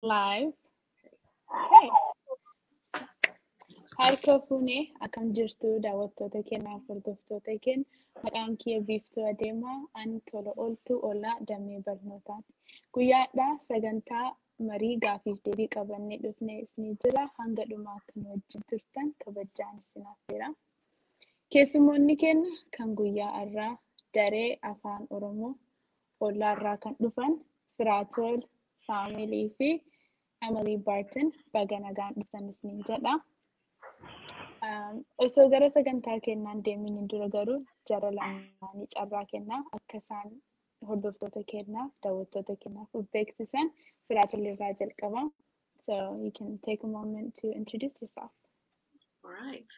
Live. Okay. Harka fuunee akkam jirtu daawwattoota keenyaaf hordoftoota keenya maqaan kiyya Biiftuu Adeemaa ani tola ooltuu oolaa damee barnootaati. Guyyaadhaa sagantaa marii gaafiif deebii qabannee dhufnee isinii jira hanga dhumaa akka nu wajjin turtan kabajaan isin affeera. Keessummoonni keenya kan guyyaa irraa daree afaan Oromoo ollaa irraa kan dhufan Firaatol Saamu'eelii fi Emily Barton baga nagaan dhuftan isiniin jedha. Osoo gara sagantaa keenyaan deeminiin dura garuu jara lamaanii carraa kennaa akka isaan hordoftoota keenyaaf daawwattoota keenyaaf beeksisan Firaatol irraa jalqaba. So you can take a moment to introduce yourself. All right.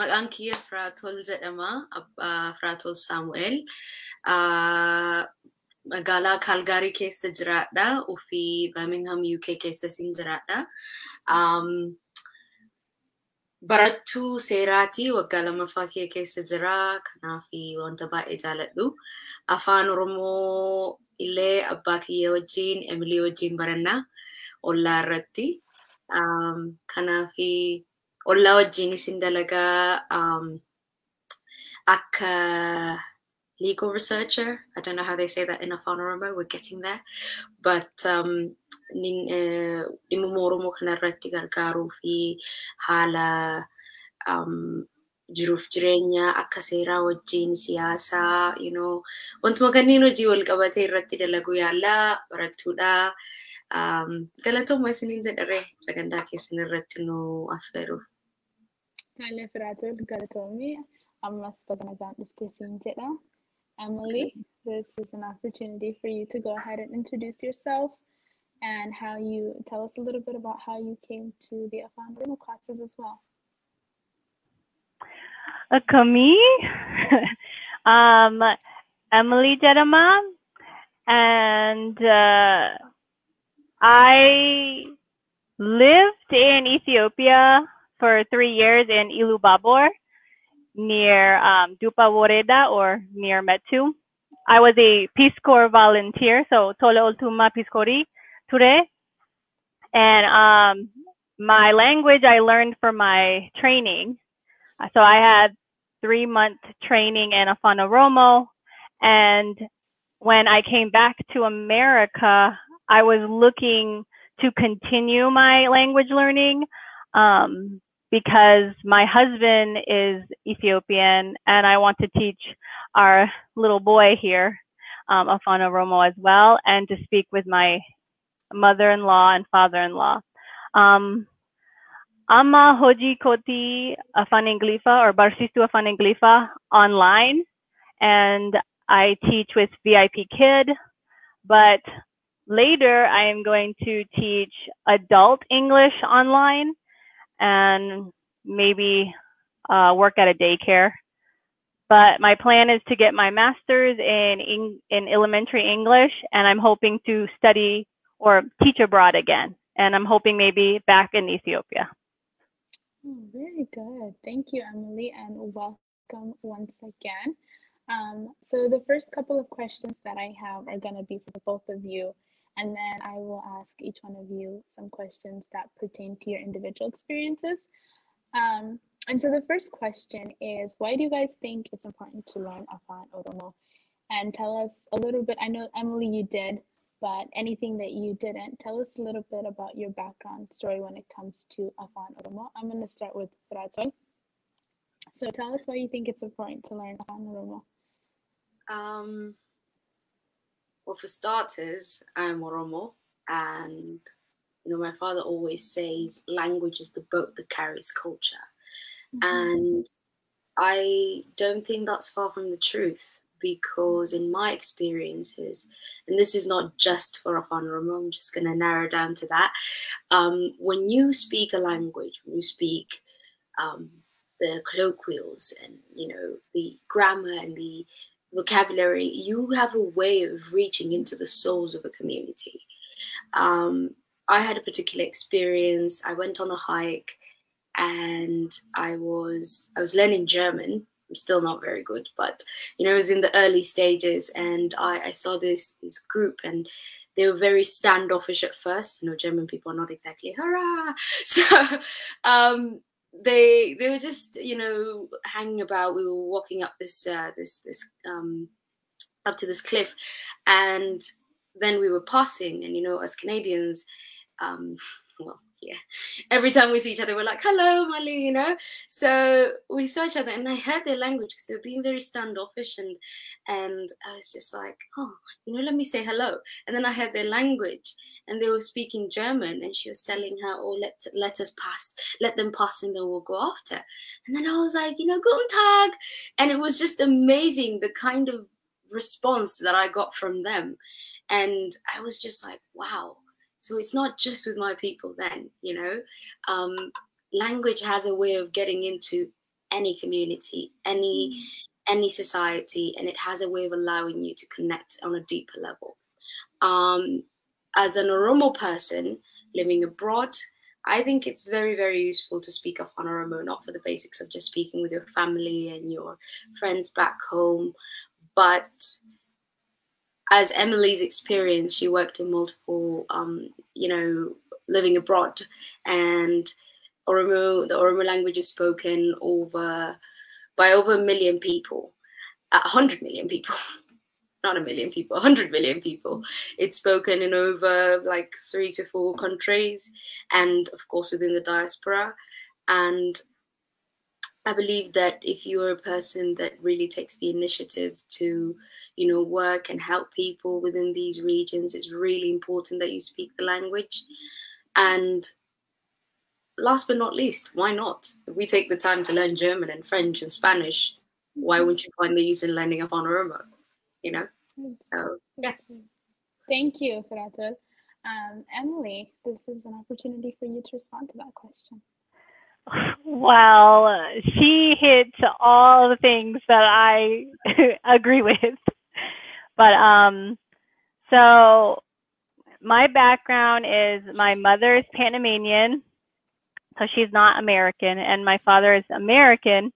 Maqaan kiyya Firaatol jedhama. Firaatol Saamu'eel. Magaalaa Calgary keessa jiraadha. Ofii Birmingham UK keessa sin jiraadha. Barattuu seeraatii waggaa lammaffaa kiyya keessa jira. Kanaaf wanta baay'ee jaaladhu. Afaan Oromoo illee abbaa kiyya wajjin, Emily wajjin baranna ollaa irratti. Kanaaf ollaa wajjin isin dalagaa akka legal researcher. I don't know how they say that in Afaan Oromoo. We're getting there. But dhimma Oromoo kana irratti gargaaruu fi haala jiruuf jireenya akka seeraa wajjin siyaasaa, wantuma kanneen hojii wal qabatee irratti dalaguu yaala barattuudha. Galatooma isiniin jedharee sagantaa keessan irratti nu affeeruuf. Haala Firaatol galatoomii ammas baga nagaan dhuftee siin jedha. Emily, this is an opportunity for you to go ahead and introduce yourself and how you tell us a little bit about how you came to the Afaan Oromoo classes as well. Kami, Emily jedhama, and I lived in Ethiopia for 3 years in Ilubabor, near Dupa Woreda or near Metu. I was a Peace Corps volunteer, so Tola Oltuma Peace Corps Ture. And my language I learned from my training. So I had 3-month training in Afaan Oromoo, and when I came back to America, I was looking to continue my language learning because my husband is Ethiopian and I want to teach our little boy here Afaan Oromoo as well, and to speak with my mother-in-law and father-in-law. Amma hoji koti Afaan Ingilifa or barsistu Afaan Ingilifa online, and I teach with VIP Kid, but later I am going to teach adult English online and maybe work at a daycare. But my plan is to get my master's in elementary English, and I'm hoping to study or teach abroad again. And I'm hoping maybe back in Ethiopia. Oh, very good. Thank you, Emily, and welcome once again. So the first couple of questions that I have are going to be for the both of you, and then I will ask each one of you some questions that pertain to your individual experiences. And so the first question is, why do you guys think it's important to learn Afaan Oromoo? And tell us a little bit, I know Emily you did, but anything that you didn't, tell us a little bit about your background story when it comes to Afaan Oromoo. I'm going to start with Firaatol. So tell us why you think it's important to learn Afaan Oromoo. Well, for starters, I'm Oromoo, and my father always says language is the boat that carries culture. And I don't think that's far from the truth, because in my experiences, and this is not just for Afaan Oromoo, I'm just going to narrow down to that. When you speak a language, when you speak the colloquials and, the grammar and the vocabulary, you have a way of reaching into the souls of a community. I had a particular experience. I went on a hike and I was learning German. I'm still not very good, but it was in the early stages, and I saw this group, and they were very standoffish at first. You know, German people are not exactly hurrah. So they were just, you know, hanging about. We were walking up this up to this cliff, and then we were passing, and you know, as Canadians, well, yeah, every time we see each other, we're like, hello, Mali, you know. So we saw each other, and I heard their language because they were being very standoffish, and I was just like, oh, you know, let me say hello. And then I heard their language, and they were speaking German, and she was telling her, oh, let us pass, let them pass, and then we'll go after. And then I was like, you know, guten Tag, and it was just amazing the kind of response that I got from them, and I was just like, wow. So it's not just with my people then, you know. Language has a way of getting into any community, any society, and it has a way of allowing you to connect on a deeper level. As an Oromo person living abroad, I think it's very, very useful to speak Afaan Oromo, not for the basics of just speaking with your family and your friends back home, but as Emily's experience, she worked in multiple, you know, living abroad, and the Oromo language is spoken by over 1 million people, 100 million people, not 1 million people, 100 million people. It's spoken in over like 3 to 4 countries, and of course within the diaspora. And I believe that if you are a person that really takes the initiative to, you know, work and help people within these regions, it's really important that you speak the language. And last but not least, why not? If we take the time to learn German and French and Spanish, why wouldn't you find the use in learning Afaan Oromo? You know? So, yeah. Thank you, Faratul. Emily, this is an opportunity for you to respond to that question. Well, she hit all the things that I agree with. But so my background is my mother is Panamanian, so she's not American, and my father is American,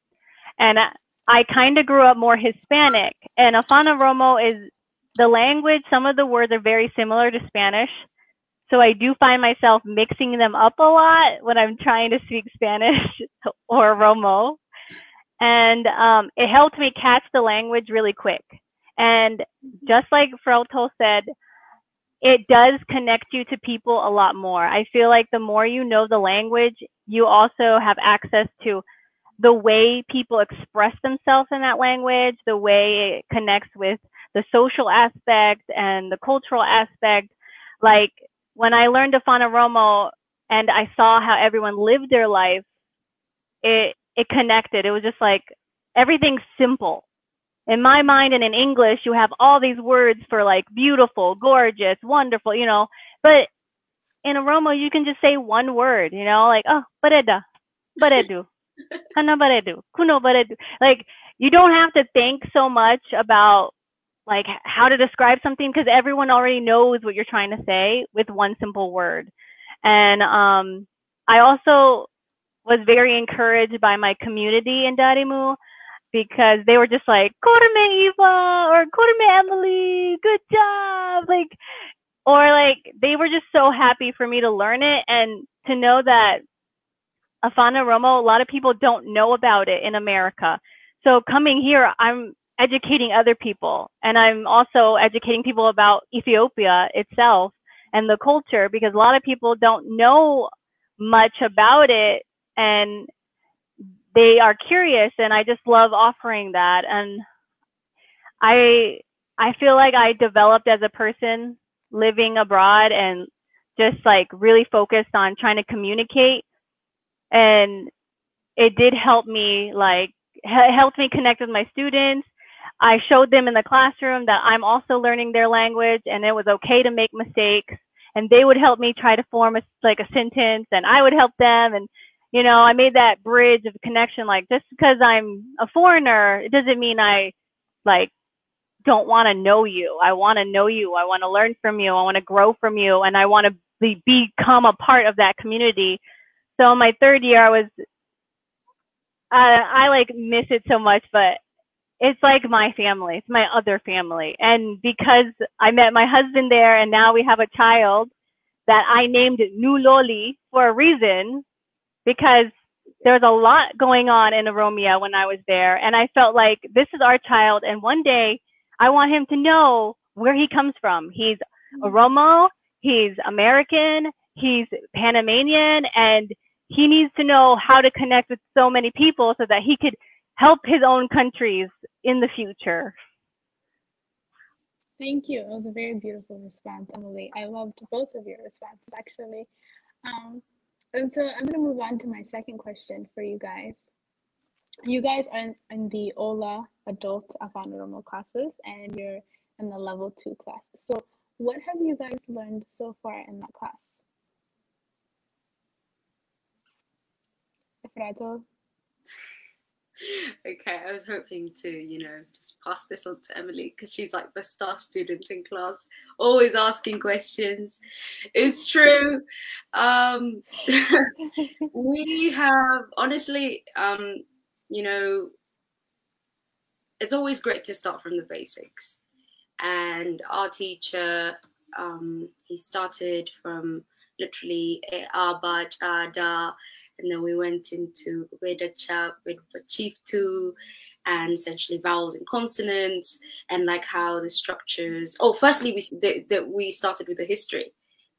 and I kind of grew up more Hispanic. And Afaan Oromo is the language. Some of the words are very similar to Spanish. So I do find myself mixing them up a lot when I'm trying to speak Spanish or Oromo. And it helped me catch the language really quick. And just like Froto said, it does connect you to people a lot more. I feel like the more you know the language, you also have access to the way people express themselves in that language, the way it connects with the social aspect and the cultural aspect. Like, when I learned Afaan Oromo and I saw how everyone lived their life, it connected. It was just like everything's simple. In my mind and in English, you have all these words for like beautiful, gorgeous, wonderful, you know. But in Oromo, you can just say one word, you know, like, oh, bareda, baredu, kana baredu, kuno baredu. Like, you don't have to think so much about like how to describe something, because everyone already knows what you're trying to say with one simple word. And I also was very encouraged by my community in Darimu, because they were just like, Korme Eva or Korme Emily, good job. Like, or like, they were just so happy for me to learn it and to know that Afaan Oromo, a lot of people don't know about it in America. So coming here, I'm educating other people, and I'm also educating people about Ethiopia itself and the culture, because a lot of people don't know much about it and they are curious, and I just love offering that. And I feel like I developed as a person living abroad and just like really focused on trying to communicate, and it did help me, like helped me connect with my students. I showed them in the classroom that I'm also learning their language, and it was okay to make mistakes, and they would help me try to form a sentence, and I would help them. And you know, I made that bridge of connection. Like, just because I'm a foreigner, it doesn't mean I like don't want to know you. I want to know you. I want to learn from you. I want to grow from you, and I want to become a part of that community. So my third year, I like miss it so much, but it's like my family. It's my other family. And because I met my husband there and now we have a child that I named Nuloli for a reason, because there was a lot going on in Oromia when I was there. And I felt like this is our child. And one day I want him to know where he comes from. He's Oromo, he's American, he's Panamanian, and he needs to know how to connect with so many people so that he could help his own countries in the future. Thank you. It was a very beautiful response, Emily. I loved both of your responses, actually. And so I'm going to move on to my second question for you guys. You guys are in the Ola Adult Afaan Oromoo classes, and you're in the level 2 class. So what have you guys learned so far in that class? Efrato? Okay, I was hoping to, just pass this on to Emily because she's like the star student in class, always asking questions. It's true. We have, honestly, it's always great to start from the basics. And our teacher, he started from literally Aba, Da, and then we went into Vedacha, Chief 2, and essentially vowels and consonants, and like how the structures. Oh, firstly, we started with the history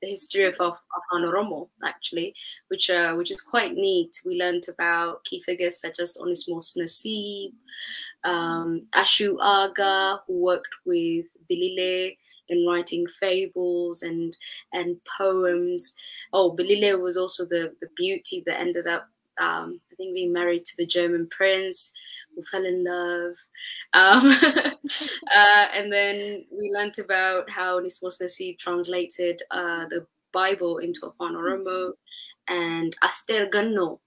of Afaan Oromoo, actually, which is quite neat. We learned about key figures such as Onismos Nasib, Ashu Aga, who worked with Bilile in writing fables and poems. Oh, Bilile was also the beauty that ended up, I think, being married to the German prince who fell in love. And then we learnt about how Nismos Nasib translated the Bible into Afaan Oromoo, and Aster Ganno,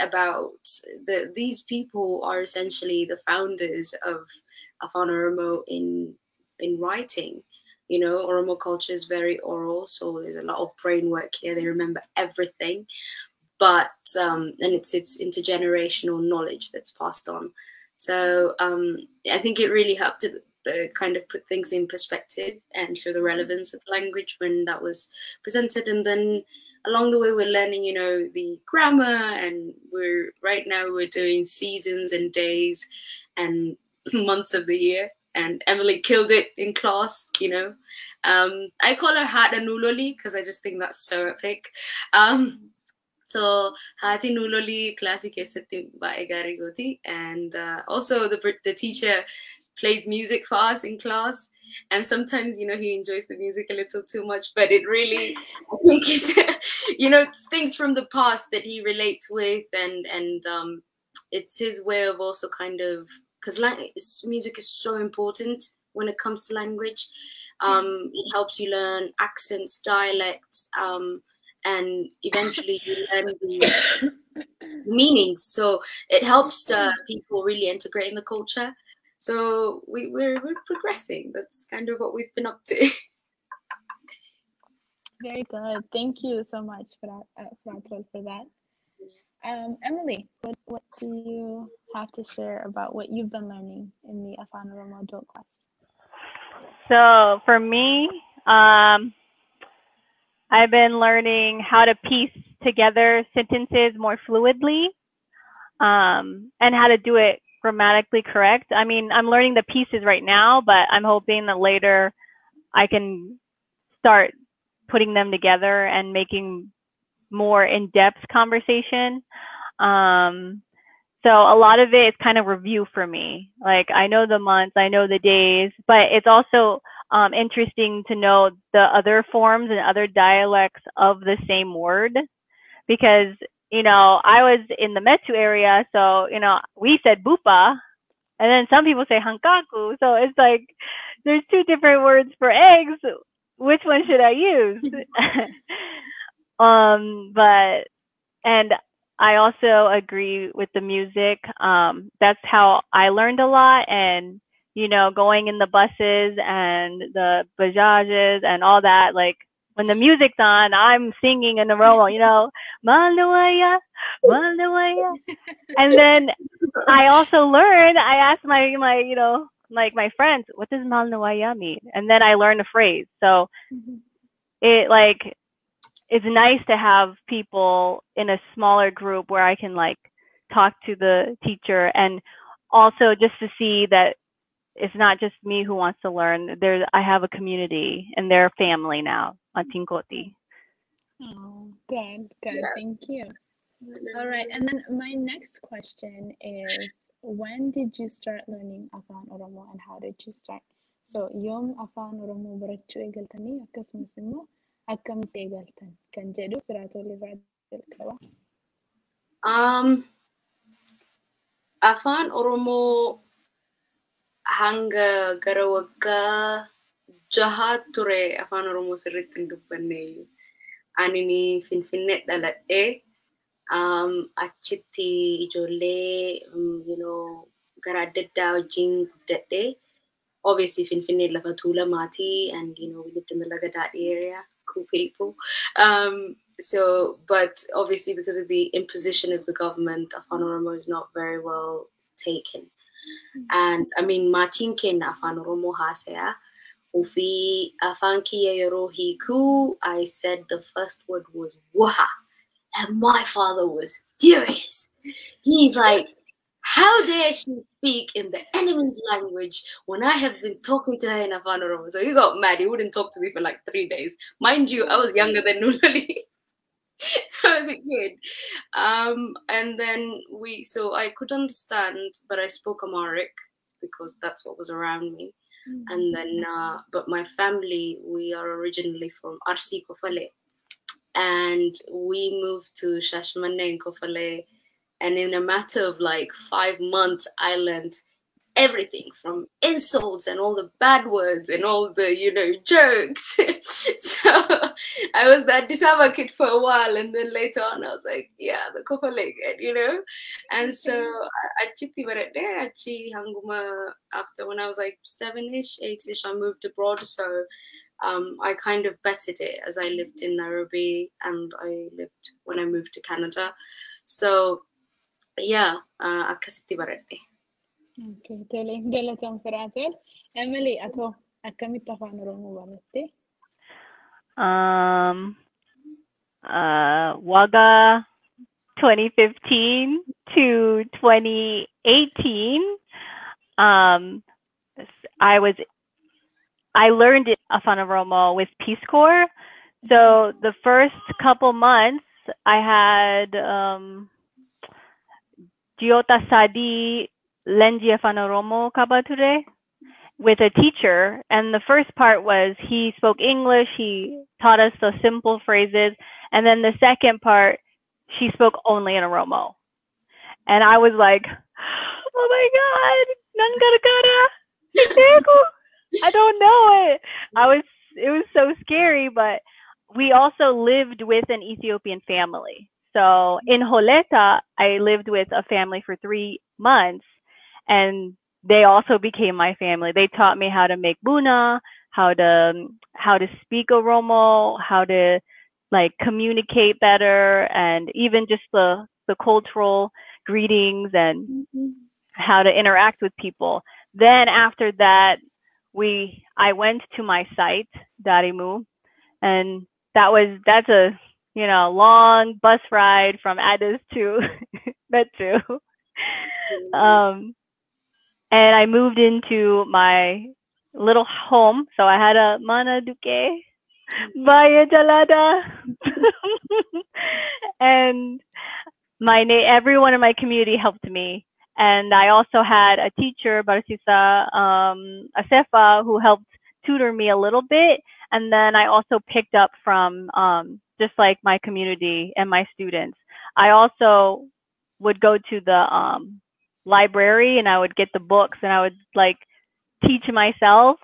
about these people are essentially the founders of Afaan Oromoo in writing. Oromo culture is very oral, so there's a lot of brain work here. They remember everything, but and it's intergenerational knowledge that's passed on. So I think it really helped to kind of put things in perspective and show the relevance of language when that was presented. And then along the way, we're learning, the grammar, and right now we're doing seasons and days and months of the year. And Emily killed it in class, I call her Hata Nuloli because I just think that's so epic. So Hati Nuloli classic Goti, and also the teacher plays music for us in class, and sometimes he enjoys the music a little too much, but it really, I think, it's things from the past that he relates with, and it's his way of also kind of, because music is so important when it comes to language. It helps you learn accents, dialects, and eventually you learn the meanings. So it helps people really integrate in the culture. So we're progressing. That's kind of what we've been up to. Very good. Thank you so much for that. Emily, what do you have to share about what you've been learning in the Afaan Oromoo adult class? So for me, I've been learning how to piece together sentences more fluidly, and how to do it grammatically correct. I mean, I'm learning the pieces right now, but I'm hoping that later I can start putting them together and making more in-depth conversation. So a lot of it is kind of review for me. Like, I know the months, I know the days, but it's also interesting to know the other forms and other dialects of the same word, because I was in the Metu area, so we said bupa, and then some people say hankaku. So it's like there's two different words for eggs. Which one should I use? And I also agree with the music. That's how I learned a lot. And going in the buses and the bajajes and all that, like when the music's on, I'm singing in Oromo, you know, Malawaya, Malawaya. And then I also learned, I asked my you know, like my friends, what does Malawaya mean? And then I learned a phrase. So it like, it's nice to have people in a smaller group where I can like talk to the teacher, and also just to see that it's not just me who wants to learn. I have a community and they're family now on Tinkoti. Oh, good, good. Yeah. Thank you. All right, and then my next question is, when did you start learning Afaan Oromoo and how did you start? So, yoom Afaan Oromoo barachuu eegaltanii akkasumas immoo akkamitti eegaltan kan jedhu firaatolii irraa jalqaba. Afaan Oromoo hanga gara waggaa 6 ture Afaan Oromoo sirriitti hin dubbanne. Ani Finfinnee dhaladhee achitti ijoollee you know gara adda addaa wajjin guddadhee. Obviously Finfinnee lafa tuulamaati, and you know we lived in the Lagadati area, cool people. So but obviously because of the imposition of the government, Afaan Oromoo is not very well taken. And I mean Martin ken Afaan Oromoo haasaya. Ufi Afaan kiyya yeroo hiiku, I said the first word was waha. And my father was furious. He's like, how dare she speak in the enemy's language when I have been talking to her in Afaan Oromoo? So he got mad. He wouldn't talk to me for like 3 days. Mind you, I was younger than Nulali. So I was a kid. And then so I could understand, but I spoke Amharic because that's what was around me. And then, but my family, we are originally from Arsi Kofale. And we moved to Shashamane and Kofale. And in a matter of like 5 months, I learned everything from insults and all the bad words and all the, you know, jokes. So I was that Disaba kid for a while. And then later on, I was like, yeah, the Kofale kid, you know? And so after when I was like 7-ish, 8-ish, I moved abroad. So I kind of bettered it as I lived in Nairobi and I lived when I moved to Canada. So yeah, akkasitti baradhe. Okay, tole galatoon firaatol. Emily, atoo akkamitti Afaan Oromoo baratte? Waga 2015 to 2018. I learned Afaan Oromoo with Peace Corps. So the first couple months I had Giota Sadi Lenji Afaan Oromoo Kabature with a teacher. And the first part was he spoke English, he taught us the simple phrases. And then the second part, she spoke only in Oromo. And I was like, oh my God, I don't know it. It was so scary, but we also lived with an Ethiopian family. So in Holeta, I lived with a family for 3 months, and they also became my family. They taught me how to make buna, how to speak Oromo, how to like communicate better, and even just the cultural greetings and how to interact with people. Then after that, I went to my site, Darimu, and that's a long bus ride from Addis to Metro. And I moved into my little home, so I had a mana duke, Baya Jalada, and everyone in my community helped me. And I also had a teacher, Barsisa Asefa, who helped tutor me a little bit. And then I also picked up from just like my community and my students. I also would go to the library and I would get the books and I would like teach myself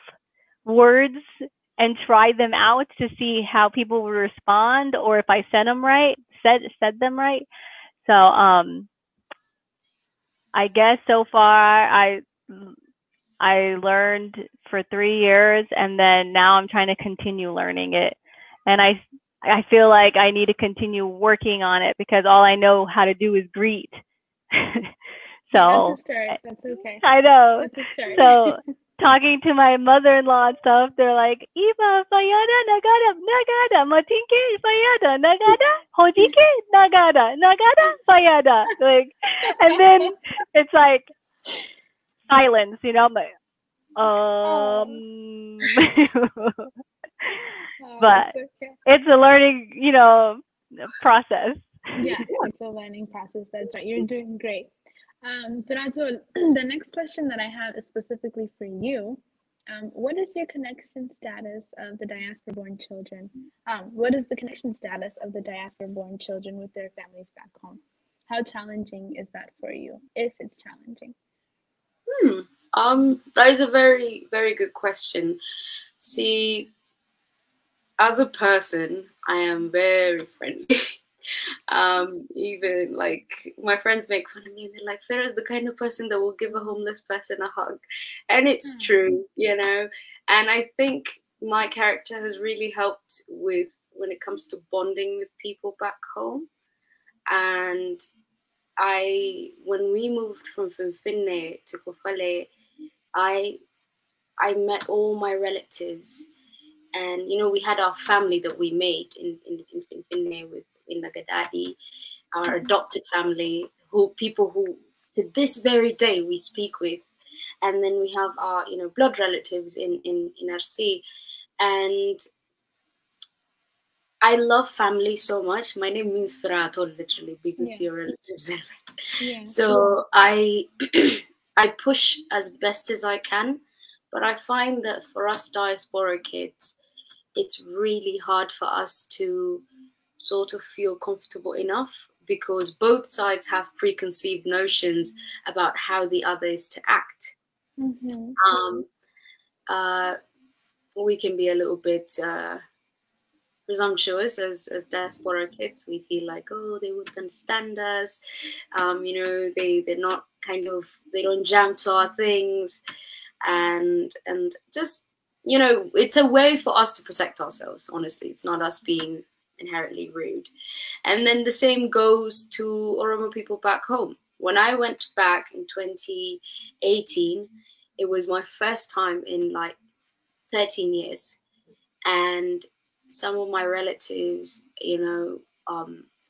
words and try them out to see how people would respond or if I said them right. So I guess so far I learned for 3 years, and then now I'm trying to continue learning it. and I feel like I need to continue working on it because all I know how to do is greet. That's a So start. That's okay. I know. That's a start. So talking to my mother-in-law and stuff, they're like, Eva, fayada, nagada, matinke, fayada, nagada, hojike, nagada, fayada. Like, and then it's like silence, you know, I'm like, Oh, but it's okay. it's a learning, process. Yes, it's a learning process. That's right. You're doing great. Pirato, the next question that I have is specifically for you. What is your connection status of the diaspora-born children? What is the connection status of the diaspora-born children with their families back home? How challenging is that for you, if it's challenging? That is a very, very good question. See, as a person, I am very friendly. Even like my friends make fun of me and they're like, Farah's the kind of person that will give a homeless person a hug. And it's true, you know. And I think my character has really helped with when it comes to bonding with people back home. And when we moved from Finfinne to Kofale, I met all my relatives, and we had our family that we made in Finfinne with in Nagadadi, our adopted family, people who to this very day we speak with, and then we have our blood relatives in RC, and I love family so much. My name means Firato, literally, be good to your relatives. Yeah. So I I push as best as I can, but I find that for us diaspora kids, it's really hard for us to sort of feel comfortable enough because both sides have preconceived notions about how the other is to act. We can be a little bit presumptuous as diaspora kids. We feel like, oh, they wouldn't understand us. They're not they don't jam to our things, and just it's a way for us to protect ourselves. Honestly, it's not us being inherently rude. And then the same goes to Oromo people back home. When I went back in 2018, it was my first time in like 13 years, and some of my relatives,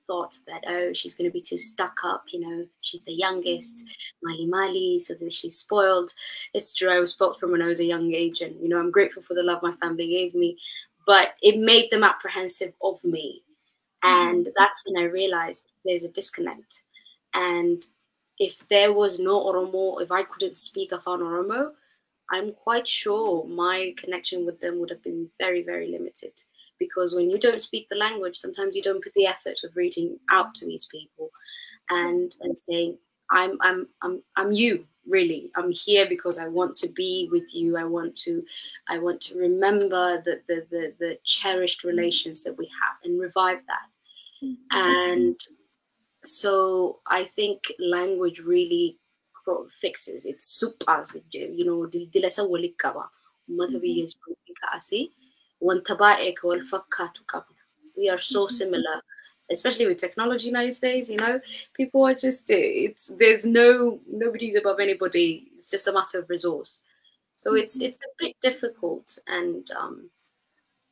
thought that, oh, she's going to be too stuck up, she's the youngest, mali, so that she's spoiled. It's true, I was spoiled from when I was a young age, and, I'm grateful for the love my family gave me, but it made them apprehensive of me. And that's when I realized there's a disconnect. And if there was no Oromo, if I couldn't speak Afaan Oromo, I'm quite sure my connection with them would have been very, very limited. Because when you don't speak the language, sometimes you don't put the effort of reaching out to these people and saying, I'm you, really. I'm here because I want to be with you. I want to remember the cherished relations that we have and revive that. And so I think language really fixes it. Supas, dilasa walikaba. We are so similar, especially with technology nowadays. People are just nobody's above anybody. It's just a matter of resource. So it's a bit difficult, and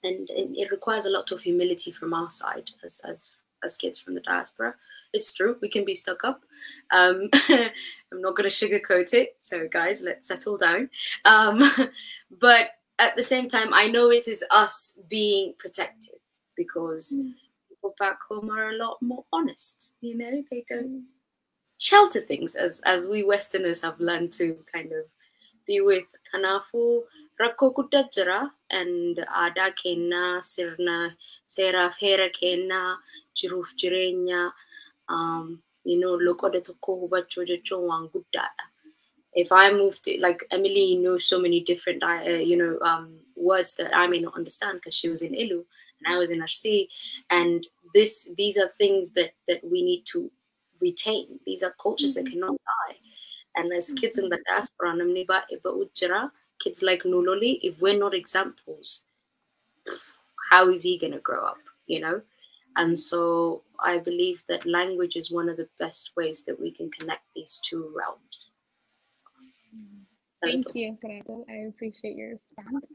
it requires a lot of humility from our side as kids from the diaspora. It's true, we can be stuck up. I'm not going to sugarcoat it. So guys, let's settle down. But at the same time, I know it is us being protected because people back home are a lot more honest. They don't shelter things as we Westerners have learned to kind of be with. Kanafu rakko guddaa jira, and aadaa keenna, sirna seeraaf heera keenna, jiruuf jireenya loqoda tokko hubachuu jechuun waan guddaadha. If I moved to, like Emily knows so many different words that I may not understand because she was in Ilu and I was in RC, and these are things that we need to retain. These are cultures that cannot die. And as kids in the diaspora, kids like Nuloli, if we're not examples, how is he going to grow up, you know? And so I believe that language is one of the best ways that we can connect these two realms. Thank you, Gretel. I appreciate your response.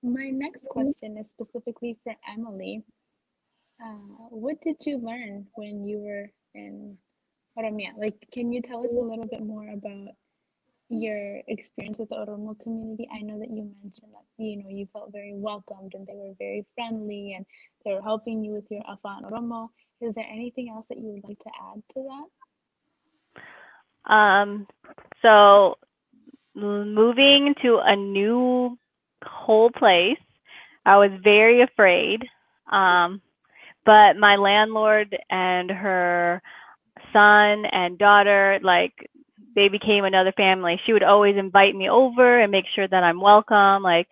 My next question is specifically for Emily. What did you learn when you were in Oromia? Like, can you tell us a little bit more about your experience with the Oromo community? I know that you mentioned that you felt very welcomed and they were very friendly and they were helping you with your Afaan Oromo. Is there anything else that you would like to add to that? So moving to a new whole place, I was very afraid. But my landlord and her son and daughter, like, they became another family. She would always invite me over and make sure that I'm welcome. Like,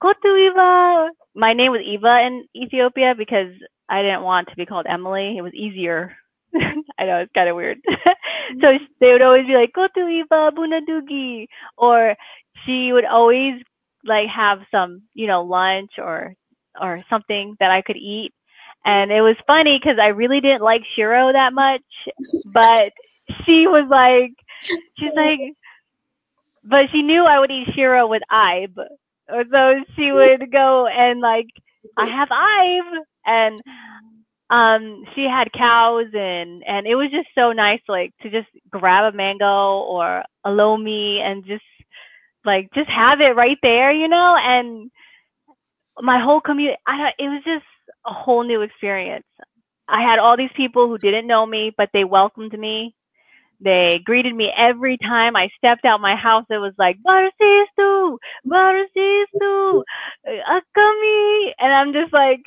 go to Eva. My name was Eva in Ethiopia because I didn't want to be called Emily. It was easier. I know, it's kind of weird. So they would always be like, go to Eva, Bunadugi. Or she would always like have some, lunch or something that I could eat. And it was funny because I really didn't like Shiro that much, but she was like, she's like, but she knew I would eat Shiro with Ibe. So she would go and like, I have Ibe. And she had cows and it was just so nice, like, to just grab a mango or a lomi and just have it right there, and my whole community, it was just a whole new experience. I had all these people who didn't know me, but they welcomed me. They greeted me every time I stepped out my house. It was like, Barsistu, Barsistu, Akami. And I'm just like,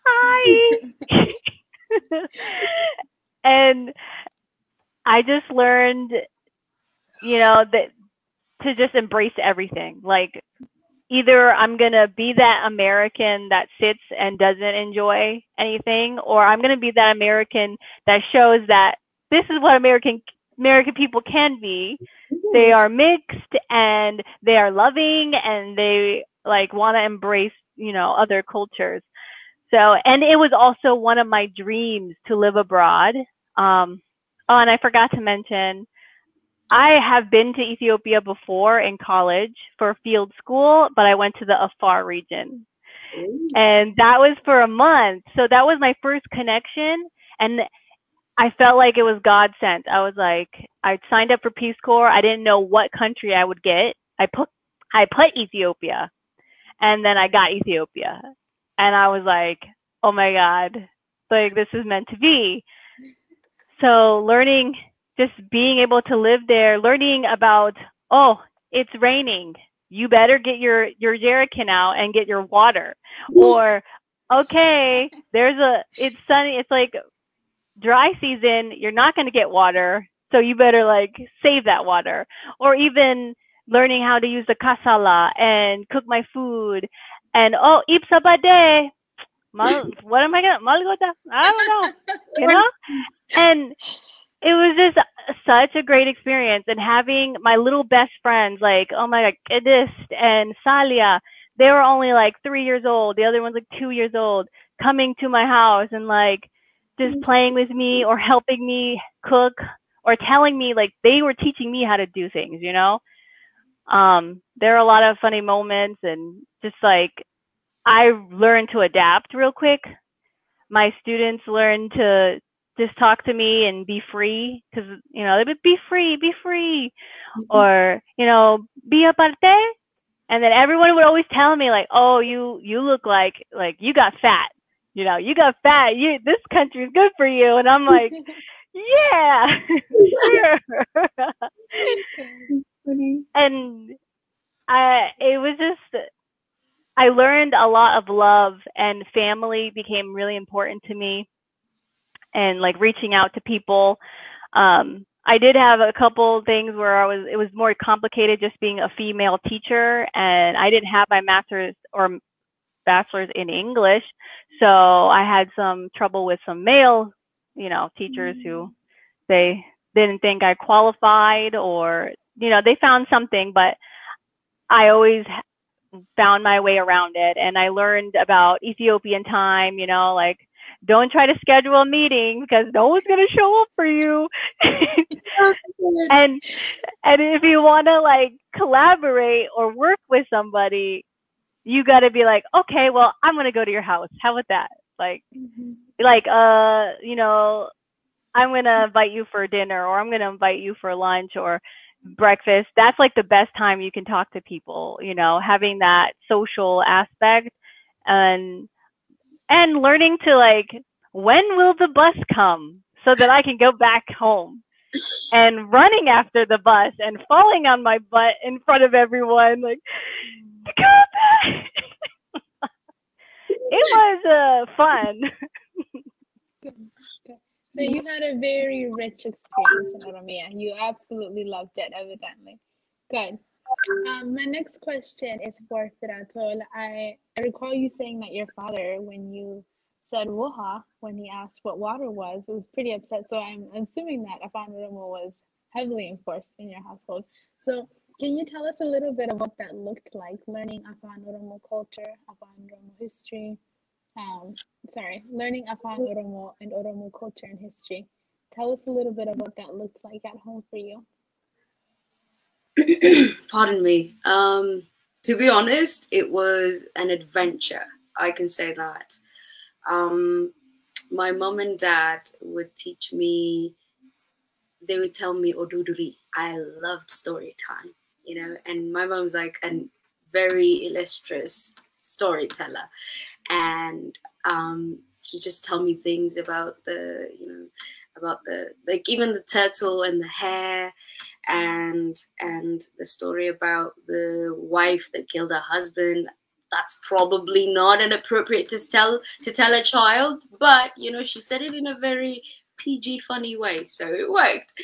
hi. And I just learned, that to just embrace everything. Like, either I'm going to be that American that sits and doesn't enjoy anything, or I'm going to be that American that shows that this is what American people can be. They are mixed and they are loving and they like want to embrace, other cultures. So, and it was also one of my dreams to live abroad. Oh, and I forgot to mention, I have been to Ethiopia before in college for field school, but I went to the Afar region. And that was for a month. So that was my first connection. And I felt like it was God sent. I was like, I signed up for Peace Corps. I didn't know what country I would get. I put Ethiopia, and then I got Ethiopia. And I was like, oh my God, like, this is meant to be. So learning, just being able to live there, learning about, oh, it's raining. You better get your jerrycan out and get your water. Or, okay, it's sunny. It's like dry season. You're not going to get water. So you better like save that water. Or even learning how to use the kasala and cook my food. And, oh, ipsabade. What am I going to, I don't know, And it was just such a great experience. And having my little best friends, like, oh my God, Edis and Salia, they were only like 3 years old. The other one's like 2 years old, coming to my house and like just playing with me or helping me cook or telling me, like, they were teaching me how to do things, There are a lot of funny moments and just like, I learned to adapt real quick. My students learned to just talk to me and be free because, they would be free, or, be aparte. And then everyone would always tell me like, oh, you look like you got fat, you got fat. This country is good for you. And I'm like, yeah, sure. And it was just, I learned a lot of love, and family became really important to me, and like reaching out to people. I did have a couple things where it was more complicated just being a female teacher, and I didn't have my master's or bachelor's in English. So I had some trouble with some male, teachers who they didn't think I qualified, or, they found something, but I always found my way around it. And I learned about Ethiopian time, like don't try to schedule a meeting because no one's going to show up for you. and and if you want to like collaborate or work with somebody, you got to be like, okay, well, I'm going to go to your house. How about that? Like, I'm going to invite you for dinner, or I'm going to invite you for lunch or breakfast. That's like the best time you can talk to people, having that social aspect and learning to like, when will the bus come so that I can go back home, and running after the bus and falling on my butt in front of everyone, like, go back. It was fun. Good. So you had a very rich experience in Oromia. You absolutely loved it, evidently. Good. My next question is for Firatol. I recall you saying that your father, when you said woha, when he asked what water was pretty upset. So I'm assuming that Afaan Oromoo was heavily enforced in your household. So can you tell us a little bit of what that looked like, learning Afaan Oromoo culture, Afaan Oromoo history? Learning Afaan Oromoo and Oromoo culture and history. Tell us a little bit of what that looked like at home for you. Pardon me. To be honest, it was an adventure. I can say that. My mom and dad would teach me. They would tell me Oduduri. I loved story time, and my mom's like a very illustrious storyteller, and she just tell me things about about the like even the turtle and the hare, and the story about the wife that killed her husband. That's probably not inappropriate to tell a child, but she said it in a very PG funny way, so it worked.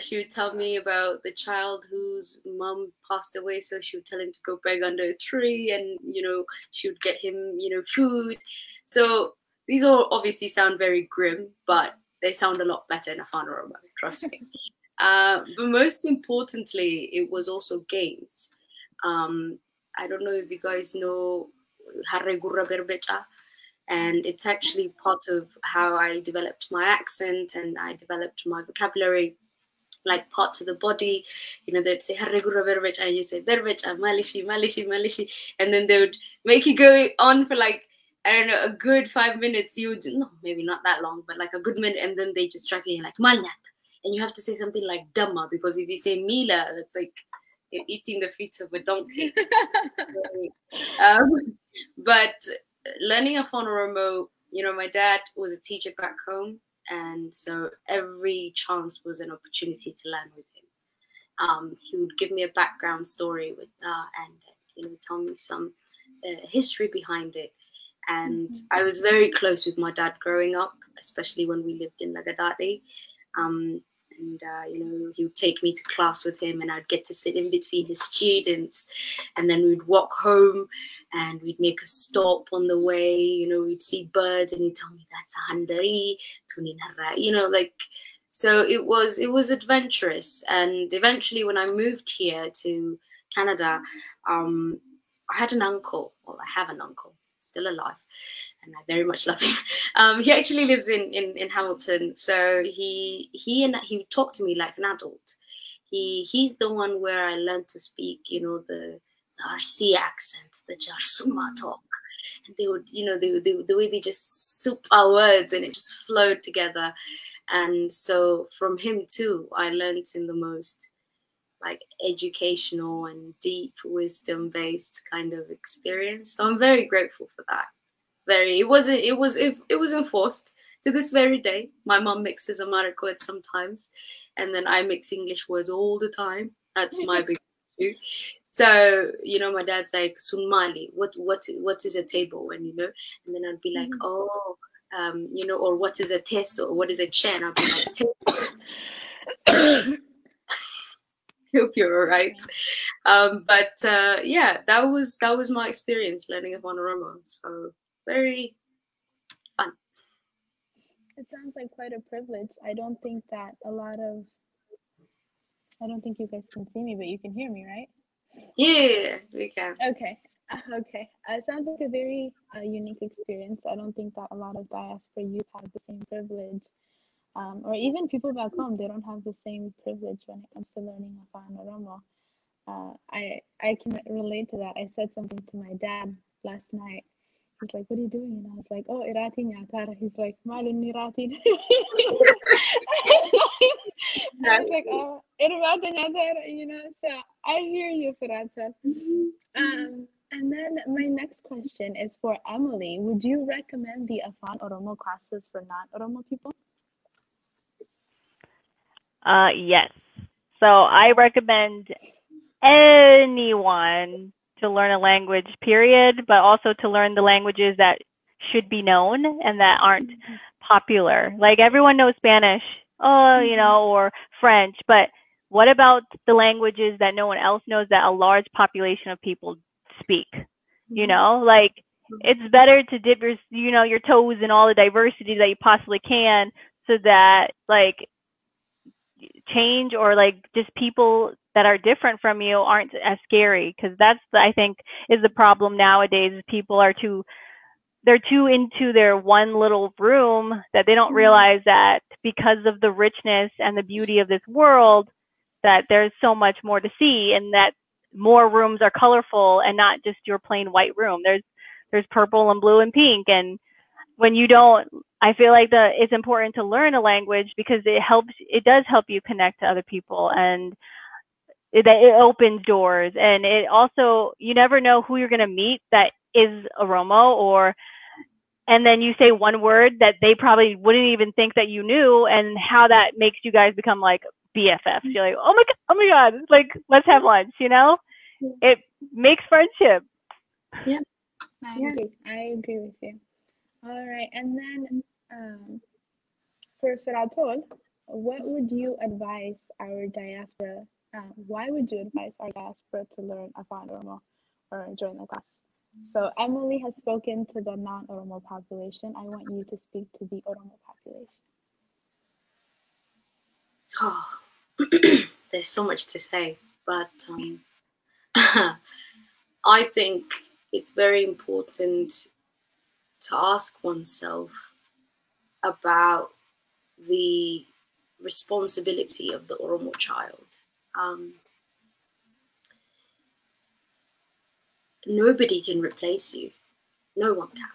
She would tell me about the child whose mum passed away, so she would tell him to go beg under a tree, and she would get him food. So these all obviously sound very grim, but they sound a lot better in Afaan Oromoo, trust me. But most importantly, it was also games. I don't know if you guys know Harre Gurra Berbecha, and it's actually part of how I developed my accent and I developed my vocabulary, like parts of the body. They'd say Harre Gurra Berbecha, and you say Berbecha, Malishi, Malishi, Malishi, and then they would make you go on for like, I don't know, a good 5 minutes. You would, no, maybe not that long, but like a good minute, and then they just track you like Malnat. And you have to say something like Dhamma, because if you say Mila, that's like you're eating the feet of a donkey. But learning Afaan Oromoo, my dad was a teacher back home, and so every chance was an opportunity to learn with him. He would give me a background story and tell me some history behind it. And I was very close with my dad growing up, especially when we lived in Lagadati. He would take me to class with him, and I'd get to sit in between his students, and then we'd walk home and we'd make a stop on the way. We'd see birds, and he'd tell me that's a handari, tuninara, so it was adventurous. And eventually when I moved here to Canada, I had an uncle. Well, I have an uncle, still alive, and I very much love him. He actually lives in Hamilton, so he would talk to me like an adult. He's the one where I learned to speak, the RC accent, the Jarsuma talk, and they would, the way they just soup our words, and it just flowed together. And so from him too, I learned in the most like educational and deep wisdom-based kind of experience. So I'm very grateful for that. It was enforced to this very day. My mom mixes Amharic words sometimes, and then I mix English words all the time. That's my big issue. So my dad's like Sunmali, what is a table, and and then I'd be like, oh, or what is a tes, or what is a chen? I'd be like, hope you're all right. Yeah, that was my experience learning Afaan Oromoo. So very fun. It sounds like quite a privilege. I don't think you guys can see me, but you can hear me, right? Yeah, we can. Okay. Okay. Sounds like a very unique experience. I don't think that a lot of diaspora youth have the same privilege, or even people back home, they don't have the same privilege when it comes to learning Afaan Oromo. I can relate to that. I said something to my dad last night. He's like, "What are you doing?" And I was like, "Oh, irati nyatara." He's like, "Malin irati." I was like, "Oh, irati nyatara," you know. So I hear you, Faratal. And then my next question is for Emily. Would you recommend the Afaan Oromo classes for non-Oromo people? Yes. So I recommend anyone to learn a language, period, but also to learn the languages that should be known and that aren't popular. Like everyone knows Spanish, or French, but what about the languages that no one else knows that a large population of people speak? Like it's better to dip your toes in all the diversity that you possibly can so that like change or like just people that are different from you aren't as scary, because that's I think is the problem nowadays. People are they're too into their one little room that they don't realize that because of the richness and the beauty of this world that there's so much more to see, and that more rooms are colorful and not just your plain white room. There's purple and blue and pink, and when you don't, I feel like it's important to learn a language because it does help you connect to other people, and it opens doors, and it also, you never know who you're going to meet that is Oromo, and then you say one word that they probably wouldn't even think that you knew, and how that makes you guys become like BFFs. You're like, oh my God, like let's have lunch, It makes friendship. Yeah. I agree with you. All right, and then for Firatol, what would you advise our diaspora? Why would you advise our diaspora to learn Afaan Oromo or join the class? So Emily has spoken to the non-Oromo population. I want you to speak to the Oromo population. Oh, there's so much to say, but I think it's very important to ask oneself about the responsibility of the Oromo child. Nobody can replace you. No one can.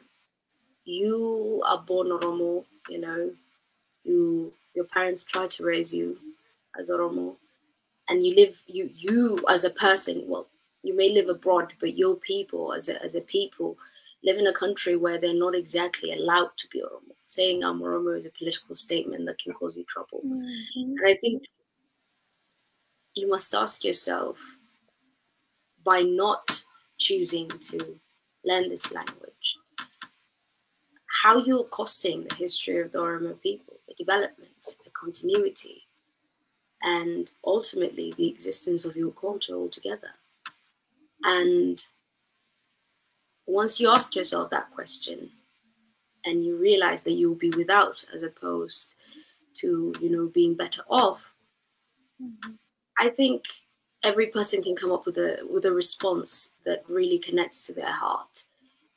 You are born Oromo, your parents try to raise you as Oromo, and you as a person, well, you may live abroad, but your people as a people live in a country where they're not exactly allowed to be Oromo. Saying I'm Oromo is a political statement that can cause you trouble. And I think you must ask yourself, by not choosing to learn this language, how you're costing the history of the Oromo people, the development, the continuity, and ultimately the existence of your culture altogether. And once you ask yourself that question and you realize that you'll be without as opposed to, being better off, I think every person can come up with a response that really connects to their heart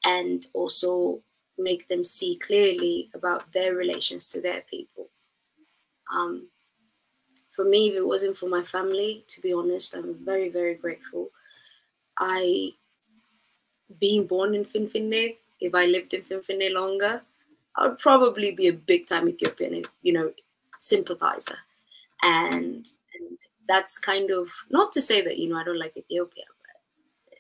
and also make them see clearly about their relations to their people. For me, if it wasn't for my family, to be honest, I'm very, very grateful. Being born in Finfinne, if I lived in Finfinne longer, I would probably be a big time Ethiopian, sympathizer. And that's kind of, not to say that, I don't like Ethiopia, but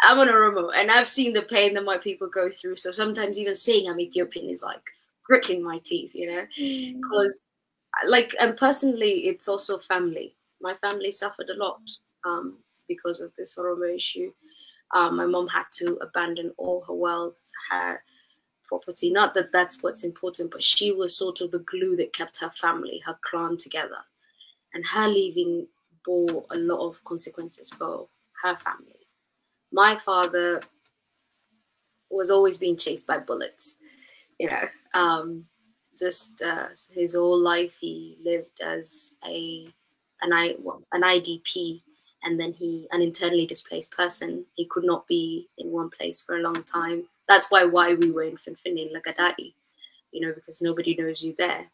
I'm an Oromo and I've seen the pain that my people go through. So sometimes even saying I'm Ethiopian is like gritting my teeth, because and personally, it's also family. My family suffered a lot because of this Oromo issue. My mom had to abandon all her wealth, her property. Not that that's what's important, but she was sort of the glue that kept her family, her clan together. And her leaving bore a lot of consequences for her family. My father was always being chased by bullets, just his whole life he lived as an IDP, and then an internally displaced person, he could not be in one place for a long time. That's why we were in Finfin Lagadadi, because nobody knows you there.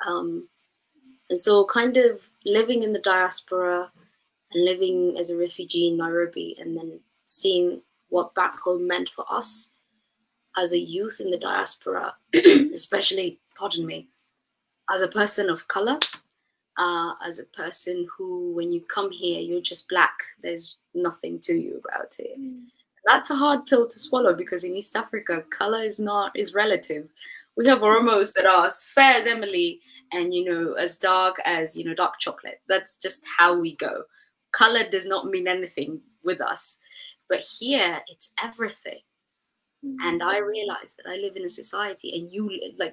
And so kind of living in the diaspora and living as a refugee in Nairobi, and then seeing what back home meant for us as a youth in the diaspora, especially, pardon me, as a person of color, as a person who, when you come here, you're just black. There's nothing to you about it. That's a hard pill to swallow, because in East Africa, color is relative. We have Oromos that are as fair as Emily and, as dark as, dark chocolate. That's just how we go. Color does not mean anything with us. But here, it's everything. And I realize that I live in a society, and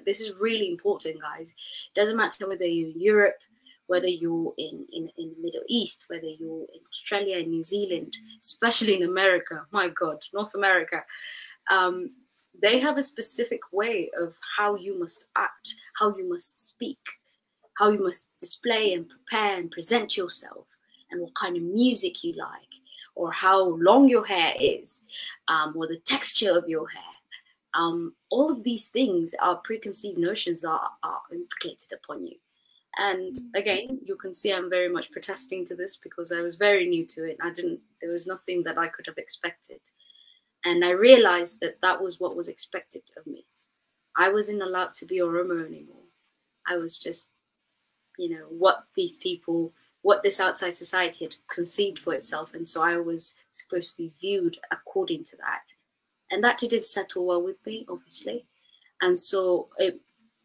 this is really important, guys. It doesn't matter whether you're in Europe, whether you're in the Middle East, whether you're in Australia and New Zealand, especially in America, my God, North America, they have a specific way of how you must act, how you must speak, how you must display and prepare and present yourself, and what kind of music you like, or how long your hair is, or the texture of your hair. All of these things are preconceived notions that are implicated upon you. And again, you can see I'm very much protesting to this, because I was very new to it. There was nothing that I could have expected. And I realized that that was what was expected of me. I wasn't allowed to be Oromo anymore. I was just, what this outside society had conceived for itself. And so I was supposed to be viewed according to that. And that didn't settle well with me, obviously. And so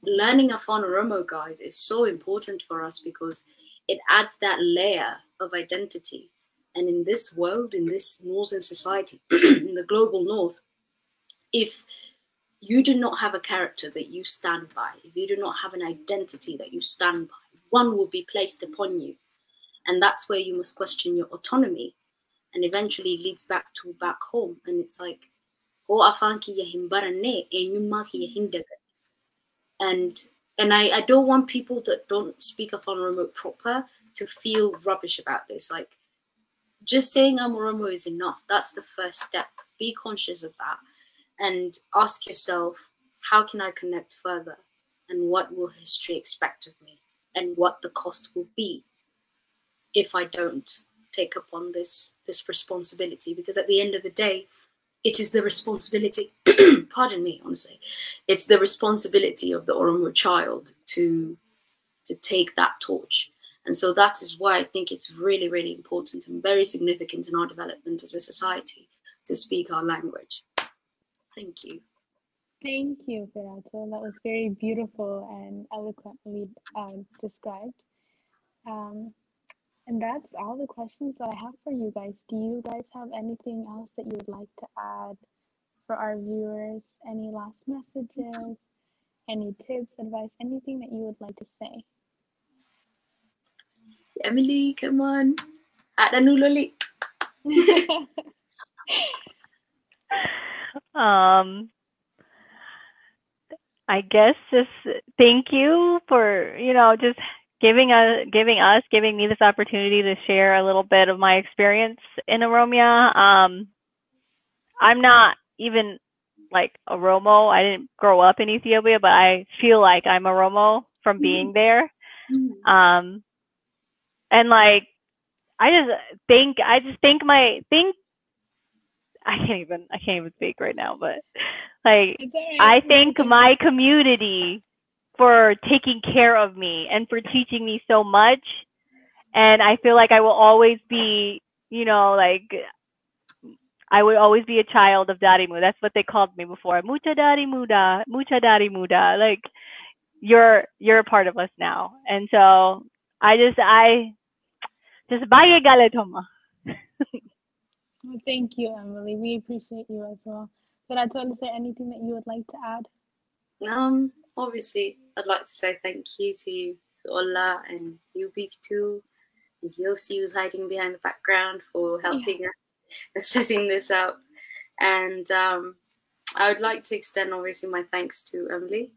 learning Afaan Oromo, guys, is so important for us, because it adds that layer of identity. And in this world, in this northern society, in the global north, if you do not have a character that you stand by, if you do not have an identity that you stand by, one will be placed upon you. And that's where you must question your autonomy, and eventually leads back home. And it's like, and I don't want people that don't speak Afaan Oromo proper to feel rubbish about this. Like, just saying I'm Oromo is enough. That's the first step. Be conscious of that, and ask yourself, how can I connect further? And what will history expect of me? And what the cost will be if I don't take upon this responsibility? Because at the end of the day, it is the responsibility, pardon me, honestly, it's the responsibility of the Oromo child to take that torch. And so that is why I think it's really, really important and very significant in our development as a society to speak our language. Thank you. Thank you, Virato. That was very beautiful and eloquently described. And that's all the questions that I have for you guys. Do you guys have anything else that you would like to add for our viewers? Any last messages? Any tips, advice, anything that you would like to say? Emily, come on. Ada nuloli. I guess just thank you for, just giving me this opportunity to share a little bit of my experience in Oromia. I'm not even like Oromo. I didn't grow up in Ethiopia, but I feel like I'm Oromo from being there. And like, I can't even speak right now, but like, I thank my community for taking care of me and for teaching me so much. And I feel like I will always be, I would always be a child of Darimu. That's what they called me before. Mucha Darimuda, Mucha Darimuda. Like, you're a part of us now. And so I just bye galetoma. Well, thank you, Emily. We appreciate you as well. Virato, is there anything that you would like to add? Obviously, I'd like to say thank you to Ola and you, Beef too, and Yossi, who's hiding behind the background, for helping us setting this up. And I would like to extend, obviously, my thanks to Emily.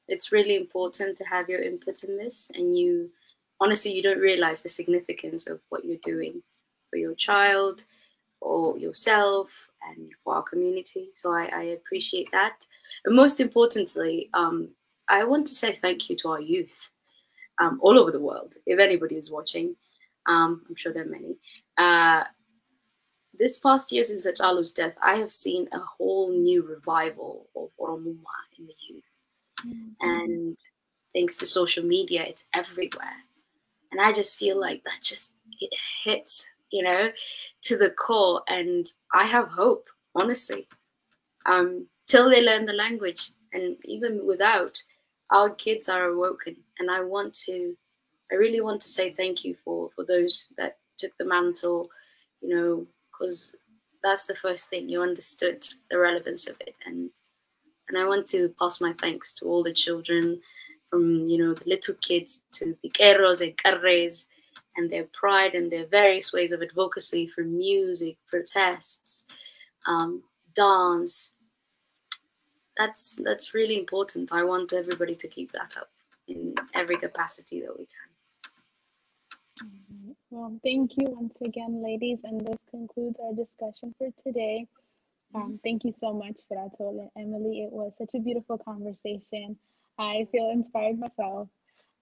It's really important to have your input in this, and you honestly, you don't realize the significance of what you're doing for your child or yourself and for our community. So I appreciate that. And most importantly, I want to say thank you to our youth all over the world. If anybody is watching, I'm sure there are many. This past year since Ajalu's death, I have seen a whole new revival of Oromoo in the youth. And thanks to social media, it's everywhere. And I just feel like that just it hits, to the core. And I have hope, honestly, till they learn the language. And even without, our kids are awoken. And I really want to say thank you for those that took the mantle, because that's the first thing, you understood the relevance of it. And I want to pass my thanks to all the children, from the little kids to the guerreros and carres, and their pride and their various ways of advocacy for music, protests, dance. That's really important. I want everybody to keep that up in every capacity that we can. Well, thank you once again, ladies, and this concludes our discussion for today. Thank you so much, Fratol and Emily. It was such a beautiful conversation. I feel inspired myself,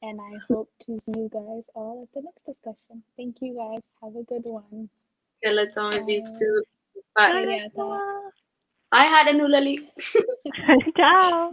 and I hope to see you guys all at the next discussion. Thank you, guys. Have a good one. Bye. Bye, Hadanulali. Ciao.